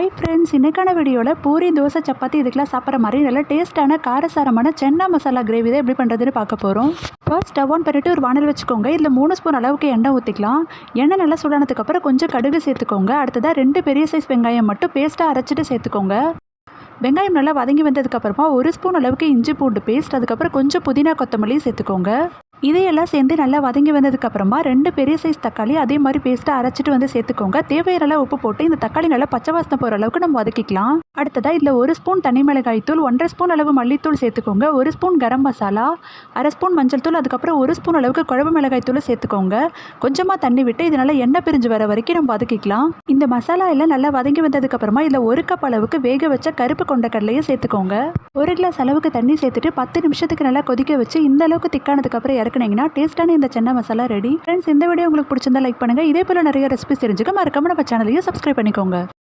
Hi friends, இன்றைக்கான வீடியோவில் பூரி, தோசை, சப்பாத்தி இதுக்கெல்லாம் சாப்பிட்ற மாதிரி நல்ல டேஸ்ட்டான காரசாரமான சென்னா மசாலா கிரேவி தான் எப்படி பண்ணுறதுன்னு பார்க்க போகிறோம். ஃபர்ஸ்ட் ஸ்டவ் ஆன் பண்ணிட்டு ஒரு வானல் வச்சுக்கோங்க. இதில் 3 ஸ்பூன் அளவுக்கு எண்ணெய் ஊற்றிக்கலாம். எண்ணெய் நல்லா சூடானதுக்கப்புறம் கொஞ்சம் கடுகு சேர்த்துக்கோங்க. அடுத்ததாக 2 பெரிய சைஸ் வெங்காயம் மட்டும் பேஸ்ட்டாக அரைச்சிட்டு சேர்த்துக்கோங்க. வெங்காயம் நல்லா வதங்கி வந்ததுக்கப்புறமா 1 ஸ்பூன் அளவுக்கு இஞ்சி பூண்டு பேஸ்ட், அதுக்கப்புறம் கொஞ்சம் புதினா கொத்தமல்லி சேர்த்துக்கோங்க. இதையெல்லாம் சேர்ந்து நல்லா வதங்கி வந்ததுக்கப்புறமா 2 பெரிய சைஸ் தக்காளி அதே மாதிரி பேஸ்ட்டாக அரைச்சிட்டு வந்து சேர்த்துக்கோங்க. தேவையான உப்பு போட்டு இந்த தக்காளி நல்லா பச்சை வாசனை போகிற அளவுக்கு நம்ம வதக்கிக்கலாம். அடுத்ததாக இதில் 1 ஸ்பூன் தனி மிளகாய் தூள், 1.5 ஸ்பூன் அளவு மல்லித்தூள் சேர்த்துக்கோங்க. 1 ஸ்பூன் கரம் மசாலா, 1/2 ஸ்பூன் மஞ்சள் தூள், அதுக்கப்புறம் 1 ஸ்பூன் அளவுக்கு குழம்பு மிளகாய் தூள் சேர்த்துக்கோங்க. கொஞ்சமாக தண்ணி விட்டு இதனால் எண்ணெய் பிரிஞ்சு வர வரைக்கும் நம்ம வதக்கிக்கலாம். இந்த மசாலா எல்லாம் நல்லா வதங்கி வந்ததுக்கப்புறமா இதில் 1 கப் அளவுக்கு வேக வச்ச கருப்பு கொண்டக்கடலையை சேர்த்துக்கோங்க. 1 கிளாஸ் அளவுக்கு தண்ணி சேர்த்துட்டு 10 நிமிஷத்துக்கு நல்லா கொதிக்க வச்சு இந்த அளவுக்கு திக்கானதுக்கப்புறம் இறக்குனீங்கன்னா டேஸ்ட்டான இந்த சென்னா மசாலா ரெடி. ஃப்ரெண்ட்ஸ், இந்த வீடியோ உங்களுக்கு பிடிச்சிருந்தா லைக் பண்ணுங்கள். இதே போல் நிறைய ரெசிபிஸ் தெரிஞ்சுக்க மறக்காம நம்ம சேனலையும் சப்ஸ்கிரைப் பண்ணிக்கோங்க.